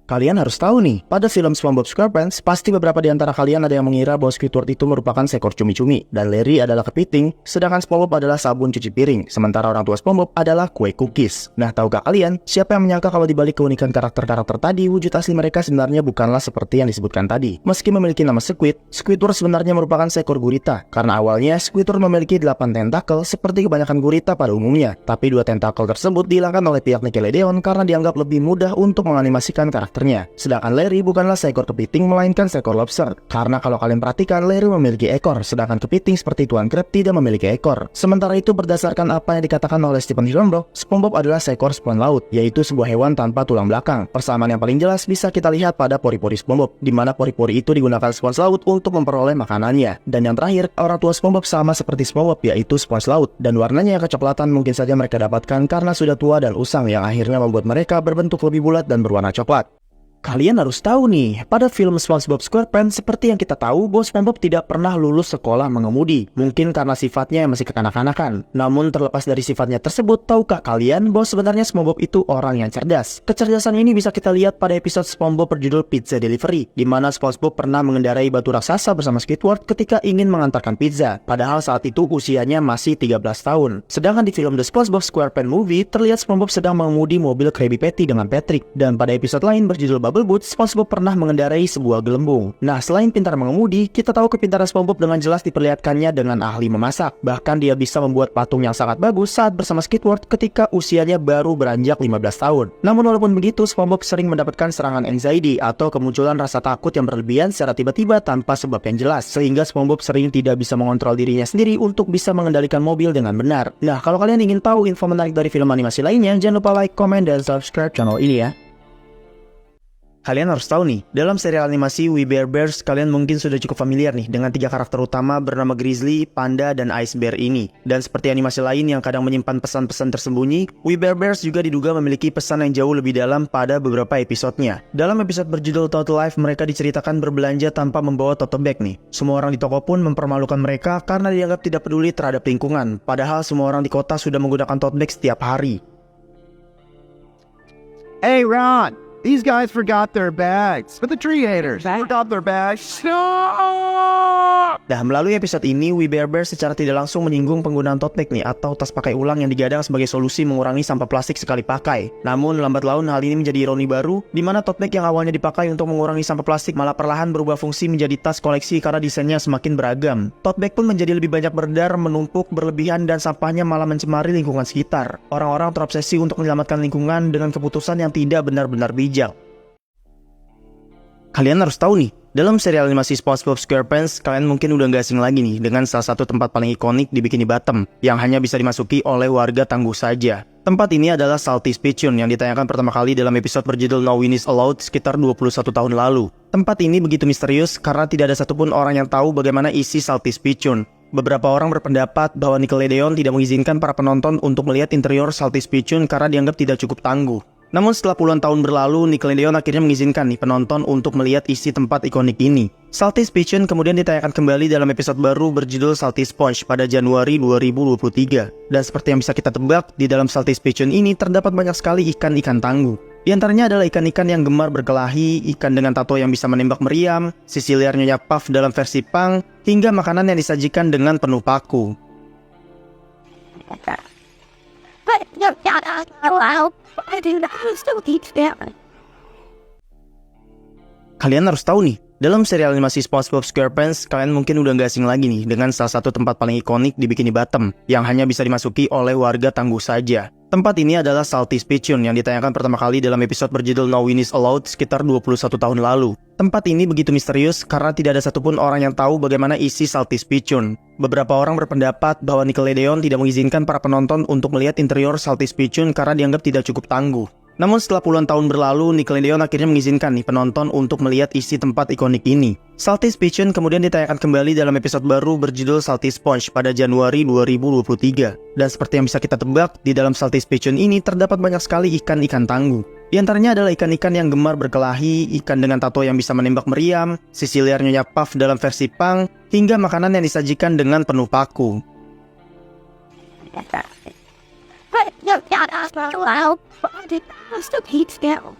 Kalian harus tahu nih, pada film SpongeBob SquarePants, pasti beberapa di antara kalian ada yang mengira bahwa Squidward itu merupakan seekor cumi-cumi, dan Larry adalah kepiting, sedangkan SpongeBob adalah sabun cuci piring, sementara orang tua SpongeBob adalah kue cookies. Nah, tahukah kalian, siapa yang menyangka kalau dibalik keunikan karakter-karakter tadi, wujud asli mereka sebenarnya bukanlah seperti yang disebutkan tadi. Meski memiliki nama Squid, Squidward sebenarnya merupakan seekor gurita, karena awalnya Squidward memiliki 8 tentakel seperti kebanyakan gurita pada umumnya, tapi 2 tentakel tersebut dihilangkan oleh pihak Nickelodeon karena dianggap lebih mudah untuk menganimasikan karakter. Sedangkan Larry bukanlah seekor kepiting melainkan seekor lobster. Karena kalau kalian perhatikan, Larry memiliki ekor, sedangkan kepiting seperti Tuan Crab tidak memiliki ekor. Sementara itu, berdasarkan apa yang dikatakan oleh Stephen Hillenburg, SpongeBob adalah seekor spons laut, yaitu sebuah hewan tanpa tulang belakang. Persamaan yang paling jelas bisa kita lihat pada pori-pori SpongeBob, di mana pori-pori itu digunakan spons laut untuk memperoleh makanannya. Dan yang terakhir, orang tua SpongeBob sama seperti SpongeBob, yaitu spons laut, dan warnanya yang kecoklatan mungkin saja mereka dapatkan karena sudah tua dan usang, yang akhirnya membuat mereka berbentuk lebih bulat dan berwarna coklat. Kalian harus tahu nih, pada film SpongeBob SquarePants seperti yang kita tahu bahwa SpongeBob tidak pernah lulus sekolah mengemudi. Mungkin karena sifatnya yang masih kekanak-kanakan. Namun terlepas dari sifatnya tersebut, tahukah kalian bahwa sebenarnya SpongeBob itu orang yang cerdas? Kecerdasan ini bisa kita lihat pada episode SpongeBob berjudul Pizza Delivery, di mana SpongeBob pernah mengendarai batu raksasa bersama Squidward ketika ingin mengantarkan pizza. Padahal saat itu usianya masih 13 tahun. Sedangkan di film The SpongeBob SquarePants Movie, terlihat SpongeBob sedang mengemudi mobil Krabby Patty dengan Patrick. Dan pada episode lain berjudul Bubble Boot, SpongeBob pernah mengendarai sebuah gelembung. Nah, selain pintar mengemudi, kita tahu kepintaran SpongeBob dengan jelas diperlihatkannya dengan ahli memasak. Bahkan dia bisa membuat patung yang sangat bagus saat bersama Squidward ketika usianya baru beranjak 15 tahun. Namun walaupun begitu, SpongeBob sering mendapatkan serangan anxiety atau kemunculan rasa takut yang berlebihan secara tiba-tiba tanpa sebab yang jelas, sehingga SpongeBob sering tidak bisa mengontrol dirinya sendiri untuk bisa mengendalikan mobil dengan benar. Nah, kalau kalian ingin tahu info menarik dari film animasi lainnya, jangan lupa like, comment, dan subscribe channel ini ya. Kalian harus tahu nih, dalam serial animasi We Bare Bears, kalian mungkin sudah cukup familiar nih dengan 3 karakter utama bernama Grizzly, Panda, dan Ice Bear ini. Dan seperti animasi lain yang kadang menyimpan pesan-pesan tersembunyi, We Bare Bears juga diduga memiliki pesan yang jauh lebih dalam pada beberapa episodenya. Dalam episode berjudul Total Life, mereka diceritakan berbelanja tanpa membawa tote bag nih. Semua orang di toko pun mempermalukan mereka karena dianggap tidak peduli terhadap lingkungan, padahal semua orang di kota sudah menggunakan tote bag setiap hari. Hey, Ron! These guys forgot their bags. But the tree haters forgot their bags. No! Nah, melalui episode ini, We Bare Bears secara tidak langsung menyinggung penggunaan tote bag nih, atau tas pakai ulang yang digadang sebagai solusi mengurangi sampah plastik sekali pakai. Namun, lambat laun hal ini menjadi ironi baru, di mana tote bag yang awalnya dipakai untuk mengurangi sampah plastik malah perlahan berubah fungsi menjadi tas koleksi karena desainnya semakin beragam. Tote bag pun menjadi lebih banyak beredar, menumpuk, berlebihan, dan sampahnya malah mencemari lingkungan sekitar. Orang-orang terobsesi untuk menyelamatkan lingkungan dengan keputusan yang tidak benar-benar bijak. Kalian harus tahu nih, dalam serial animasi SpongeBob SquarePants, kalian mungkin udah gak asing lagi nih dengan salah satu tempat paling ikonik di Bikini Bottom yang hanya bisa dimasuki oleh warga tangguh saja. Tempat ini adalah Salty's Pitchun yang ditayangkan pertama kali dalam episode berjudul No One Is Allowed sekitar 21 tahun lalu. Tempat ini begitu misterius karena tidak ada satupun orang yang tahu bagaimana isi Salty's Pitchun. Beberapa orang berpendapat bahwa Nickelodeon tidak mengizinkan para penonton untuk melihat interior Salty's Pitchun karena dianggap tidak cukup tangguh. Namun setelah puluhan tahun berlalu, Nickelodeon akhirnya mengizinkan nih penonton untuk melihat isi tempat ikonik ini. Salty's Pitchun kemudian ditayangkan kembali dalam episode baru berjudul Salty Sponge pada Januari 2023. Dan seperti yang bisa kita tebak, di dalam Salty's Pitchun ini terdapat banyak sekali ikan-ikan tangguh. Di antaranya adalah ikan-ikan yang gemar berkelahi, ikan dengan tato yang bisa menembak meriam, sisi liar Nyonya Puff dalam versi punk, hingga makanan yang disajikan dengan penuh paku. Kalian harus tahu nih, dalam serial animasi SpongeBob SquarePants, kalian mungkin udah gak asing lagi nih dengan salah satu tempat paling ikonik di Bikini Bottom yang hanya bisa dimasuki oleh warga tangguh saja. Tempat ini adalah Salty's Pitchun yang ditayangkan pertama kali dalam episode berjudul No One Is Allowed sekitar 21 tahun lalu. Tempat ini begitu misterius karena tidak ada satupun orang yang tahu bagaimana isi Salty's Pitchun. Beberapa orang berpendapat bahwa Nickelodeon tidak mengizinkan para penonton untuk melihat interior Salty's Pitchun karena dianggap tidak cukup tangguh. Namun setelah puluhan tahun berlalu, Nickelodeon akhirnya mengizinkan nih penonton untuk melihat isi tempat ikonik ini. Salty's Pitchun kemudian ditayangkan kembali dalam episode baru berjudul Salty Sponge pada Januari 2023. Dan seperti yang bisa kita tebak, di dalam Salty's Pitchun ini terdapat banyak sekali ikan-ikan tangguh. Di antaranya adalah ikan-ikan yang gemar berkelahi, ikan dengan tato yang bisa menembak meriam, sisi liar Nyonya Puff dalam versi punk, hingga makanan yang disajikan dengan penuh paku. But no, not as well. But it has to keep still.